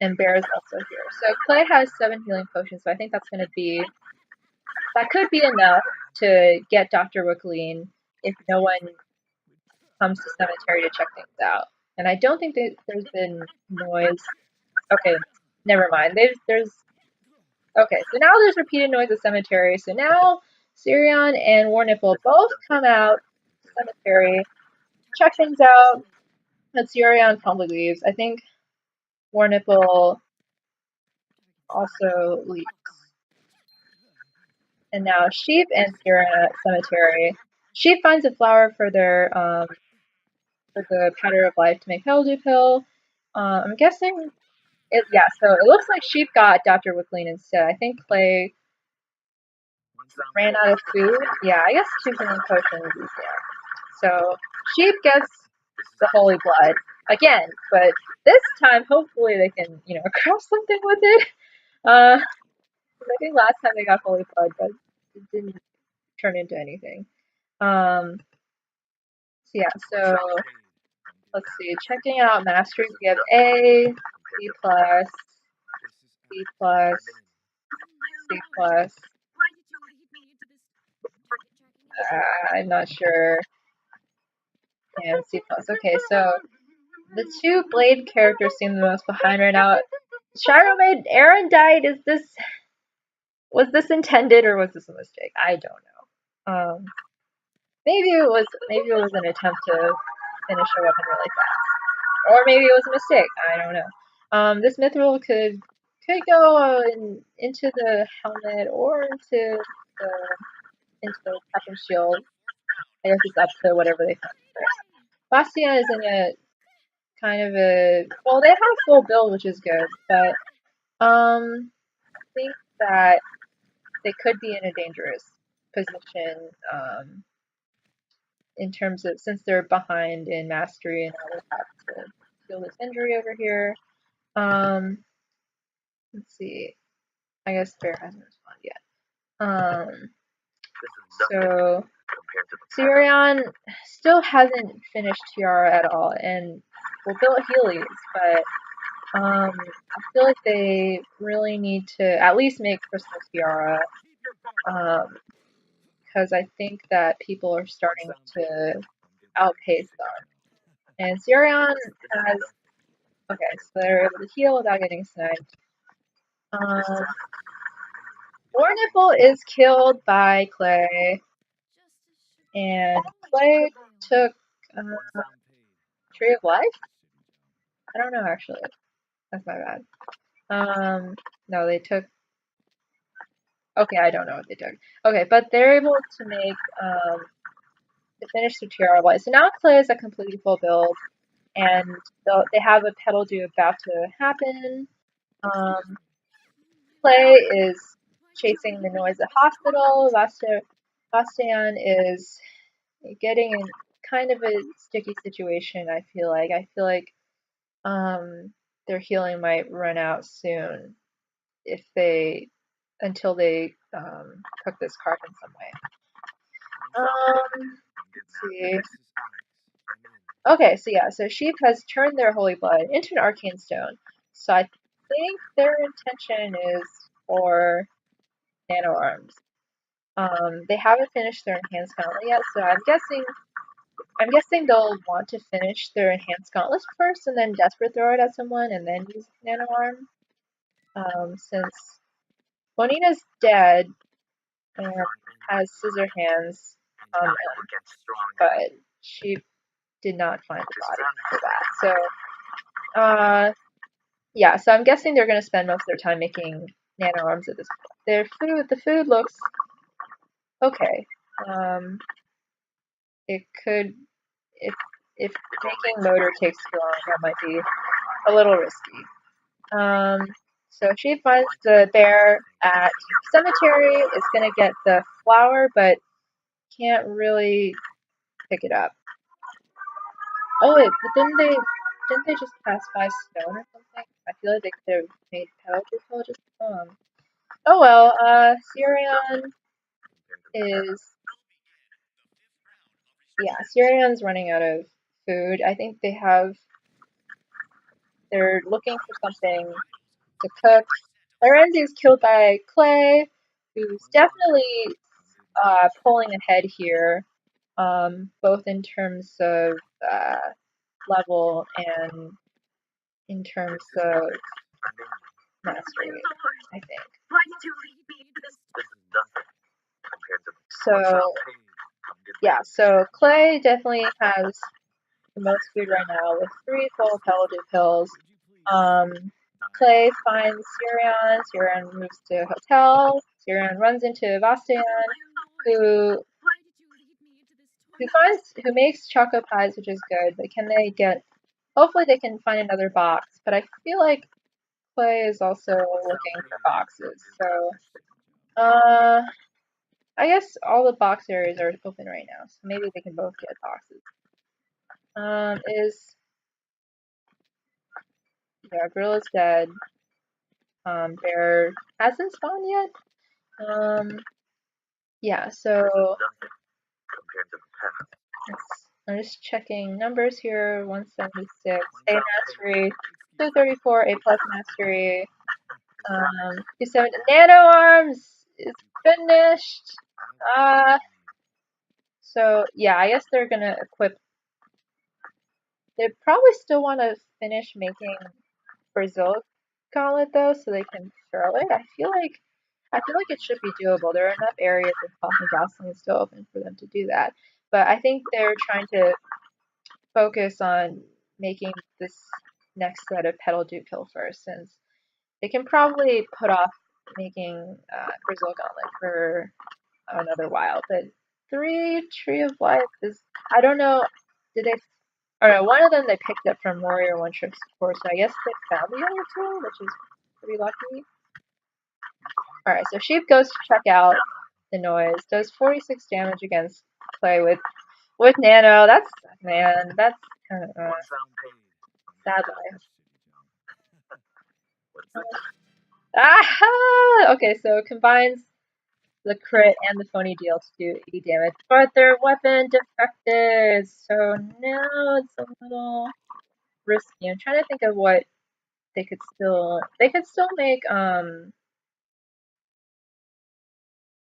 Speaker 1: And Bear is also here. So Clay has 7 healing potions, so I think that's going to be that could be enough to get Dr. Wickling if no one comes to cemetery to check things out. And I don't think there's been noise. Okay, never mind. There's okay. So now there's repeated noise at cemetery. So now Sirion and Warnipple both come out to cemetery, check things out. But Sirion probably leaves. I think Warnipple also leaves. And now Sheep and Sirion at cemetery. Sheep finds a flower for their for the powder of life to make Peldu pill. I'm guessing it. Yeah. So it looks like Sheep got Dr. Wickling instead. I think Clay ran out of food. Yeah, I guess 2 healing potions is there. So Sheep gets the holy blood again, but this time hopefully they can, craft something with it. I think last time they got holy blood, but it didn't turn into anything. So yeah, so let's see. Checking out masteries, we have A, C plus, C plus, C plus. I'm not sure. And C plus. Okay, so the 2 Blade characters seem the most behind right now. Shiro made Aaron died. Was this intended or was this a mistake? I don't know. Maybe it was an attempt to finish a weapon really fast, or maybe it was a mistake. I don't know. This mithril could go into the helmet or into the weapon shield. I guess it's up to whatever they find first. Bastion is in a kind of a well, they have full build, which is good, but I think that they could be in a dangerous position in terms of since they're behind in mastery and now they have to heal this injury over here. Let's see. I guess Bear hasn't responded yet. So Sirion still hasn't finished Tiara at all, and we'll build Heelys, but I feel like they really need to at least make Crystal Tiara, because I think that people are starting to outpace them. And Sirion has okay, so they're able to heal without getting sniped. Warnipple is killed by Clay, and Clay took Tree of Life? I don't know actually. That's my bad. No, they took. Okay, I don't know what they took. Okay, but they're able to make to finish the Tiara of Life. So now Clay is a completely full build, and they have a Petal Dew about to happen. Clay is chasing the noise at hospital. Bastian is getting in kind of a sticky situation. I feel like their healing might run out soon if they until they cook this carp in some way. Let's see. Okay, so yeah, so Sheep has turned their holy blood into an arcane stone. So I think their intention is for nano arms. They haven't finished their enhanced gauntlet yet, so I'm guessing they'll want to finish their enhanced gauntlet first, and then desperate throw it at someone, and then use nano arm. Since Bonina's dead and has scissor hands on them, but she did not find the body for that. So, yeah. So I'm guessing they're going to spend most of their time making nano arms at this point. The food looks okay. It could, if making motor takes too long, that might be a little risky. So she finds the bear at cemetery. Is gonna get the flower, but can't really pick it up. Oh wait, but didn't they just pass by stone or something? I feel like they could have made petal to just oh well, Sirion is Sirion's running out of food. I think they're looking for something to cook. Lorenzi is killed by Clay, who's definitely pulling ahead here, both in terms of level and in terms of mastery, I think. So, yeah, so Clay definitely has the most food right now with 3 full pelleted pills. Clay finds Sirion. Sirion moves to a hotel. Sirion runs into Bastian, who makes choco pies, which is good. But hopefully they can find another box. But I feel like Clay is also looking for boxes. So, I guess all the box areas are open right now. So maybe they can both get boxes. Gorilla's dead. Bear hasn't spawned yet. Yeah, so I'm just checking numbers here. 176, A mastery, 234, A plus mastery, 270. Nano arms is finished. So yeah, I guess they're gonna equip. They probably still want to finish making Brazil gauntlet though, so they can throw it. I feel like it should be doable. There are enough areas with Puff and Gosling still open for them to do that. But I think they're trying to focus on making this next set of Petal Dupe Pill first, since they can probably put off making Brazil Gauntlet for another while. But 3 Tree of Life is, I don't know, did they, or no, one of them they picked up from Warrior One Trick's course, so I guess they found the other 2, which is pretty lucky. Alright, so Sheep goes to check out the noise, does 46 damage against Clay with Nano. That's kind of sad life. Okay, so it combines the crit and the phony deal to do 80 damage, but their weapon defected, so now it's a little risky. I'm trying to think of what they could still make,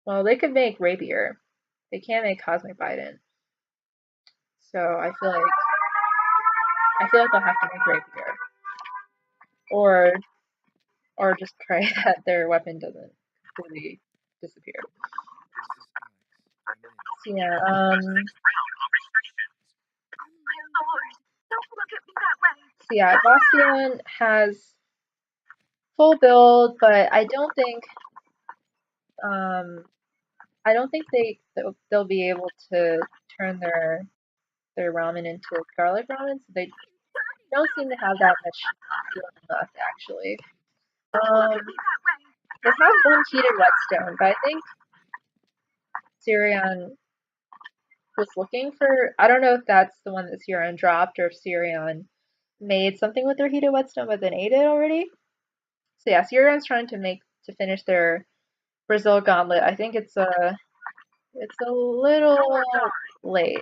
Speaker 1: well, they could make Rapier. They can't make Cosmic Bident. So I feel like they'll have to make Rapier. Or just pray that their weapon doesn't completely disappear. So yeah, Bastian has full build, but I don't think they'll be able to turn their ramen into garlic ramen, so they don't seem to have that much healing left actually. They have 1 heated whetstone, but I think Sirion was looking for, I don't know if that's the one that Sirion dropped or if Sirion made something with their heated whetstone but then ate it already. So yeah, Sirion's trying to finish their Brazil gauntlet. I think it's a little late,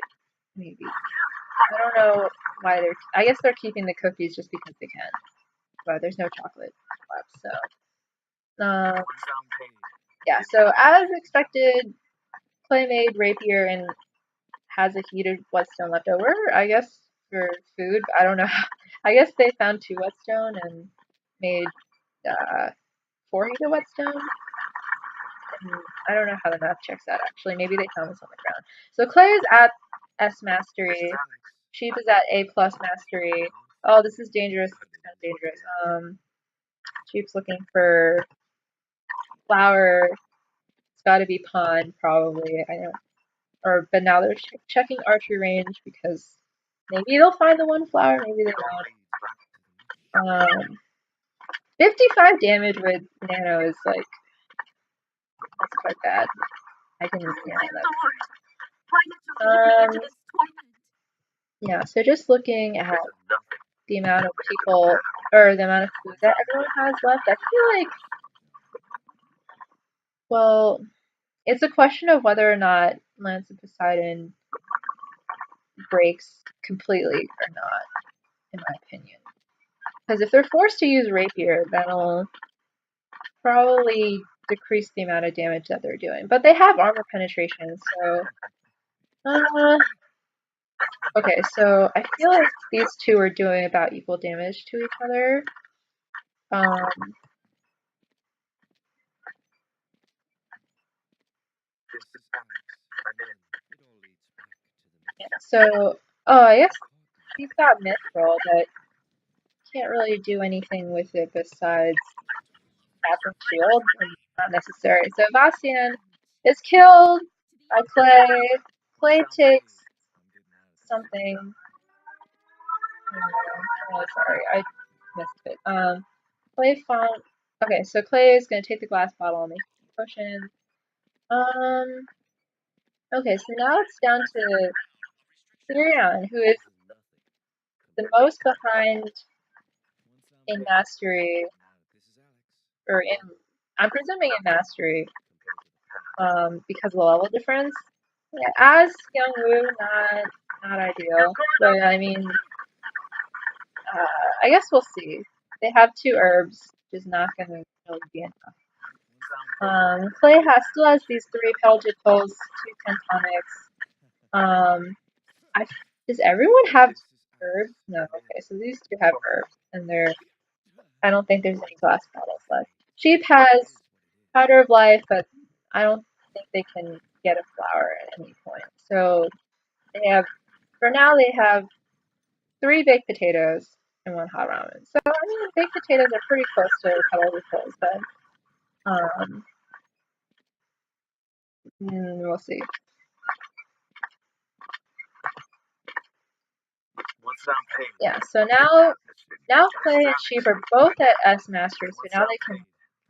Speaker 1: maybe. I don't know why they're. I guess they're keeping the cookies just because they can. But there's no chocolate left, so. Yeah. So as expected, Clay made rapier and has a heated whetstone left over. I guess for food. I don't know. I guess they found 2 whetstone and made 4 heated whetstone. I don't know how the math checks out actually. Maybe they found this on the ground. So Clay is at S mastery. Sheep is at A plus mastery. Oh, this is dangerous. It's kind of dangerous. Sheep's looking for flower. It's got to be pawn probably. I don't. But now they're checking archery range because maybe they'll find the 1 flower. Maybe they won't. 55 damage with nano is like that's quite bad. I can that. Yeah, so just looking at the amount of people or the amount of food that everyone has left, I feel like, well, it's a question of whether or not Lance of Poseidon breaks completely or not, in my opinion. Because if they're forced to use rapier, that'll probably decrease the amount of damage that they're doing. But they have armor penetration, so. Okay, so I feel like these 2 are doing about equal damage to each other. Yeah, so, I guess he's got Mithril, but can't really do anything with it besides tap and shield, and not necessary. So Bastian is killed by Clay. Clay takes something. I'm really sorry, I missed it. Clay found. Okay, so Clay is gonna take the glass bottle and make a potion. Okay, so now it's down to Sirion, who is the most behind in mastery, or in, I'm presuming in mastery, because of the level difference. Yeah, as Youngwoo, not ideal, but I mean, I guess we'll see. They have 2 herbs, which is not going to really be enough. Clay still has these 3 pelted poles, 2 tentonics. Does everyone have herbs? No. Okay, so these 2 have herbs, and I don't think there's any glass bottles left. Sheep has powder of life, but I don't think they can get a flower at any point. So for now they have 3 baked potatoes and 1 hot ramen. So I mean, baked potatoes are pretty close to colorful clothes, but we'll see. Yeah. So now Clay and Sheep are both at S mastery, so now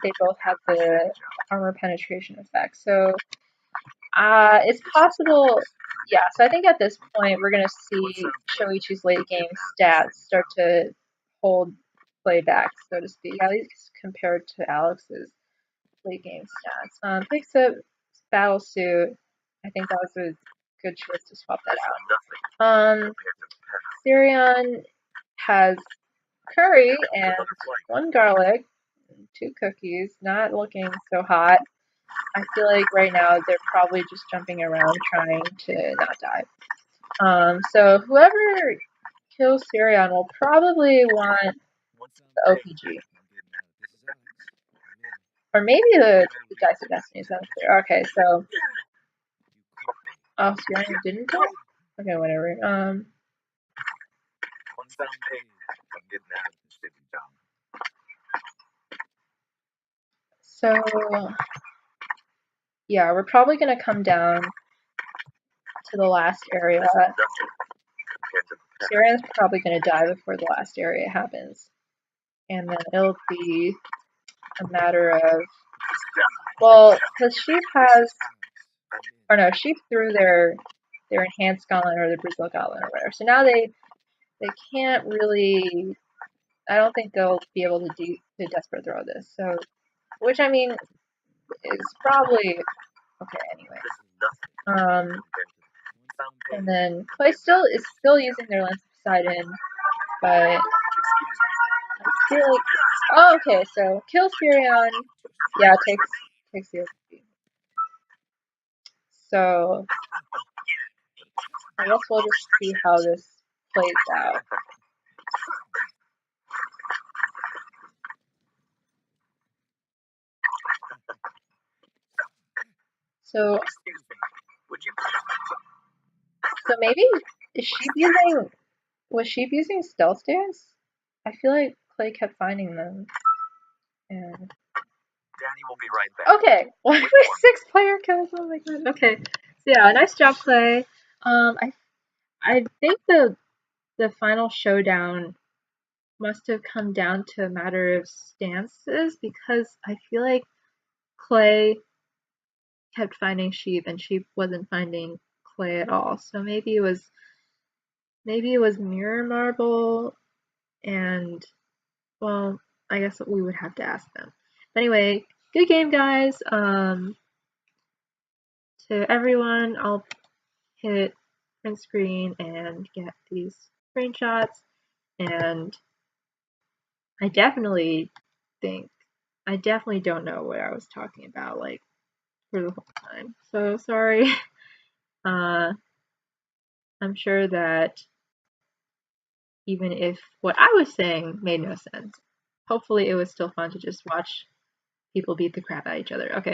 Speaker 1: they both have the armor penetration effect. So it's possible. Yeah, so I think at this point we're gonna see Shoichi's late game stats start to hold Clay back, so to speak, at least compared to Alex's late game stats. Picks up battle suit. I think that was a good choice to swap that out. Sirion has curry and 1 garlic, and 2 cookies. Not looking so hot. I feel like right now they're probably just jumping around trying to not die. So whoever kills Sirion will probably want the OPG. Or maybe the Dice of Destiny is unclear. Okay, so. Oh, Sirion didn't do it? Okay, whatever. So. Yeah, we're probably going to come down to the last area. Sirion's probably going to die before the last area happens. And then it'll be a matter of, well, because Sheep has, or no, Sheep threw their enhanced gauntlet or the Brazil gauntlet or whatever. So now they can't really, I don't think they'll be able to desperate throw this. So, which I mean is probably okay anyway. And then Clay is still using their Lens of side in, but I feel like, oh, okay, so kills Furion, yeah, takes the OP. So I guess we'll just see how this plays out. So maybe was Sheep using stealth dance? I feel like Clay kept finding them. And
Speaker 2: Danny will be right back.
Speaker 1: okay, why are we 6-player kills? Oh my god. Okay, so yeah, nice job, Clay. I think the final showdown must have come down to a matter of stances because I feel like Clay kept finding Sheep and Sheep wasn't finding Clay at all. So maybe it was Mirror Marble, and well, I guess we would have to ask them. But anyway, good game, guys. To everyone, I'll hit print screen and get these screenshots, and I definitely don't know what I was talking about like for the whole time. So sorry. I'm sure that even if what I was saying made no sense, hopefully it was still fun to just watch people beat the crap out of each other. Okay.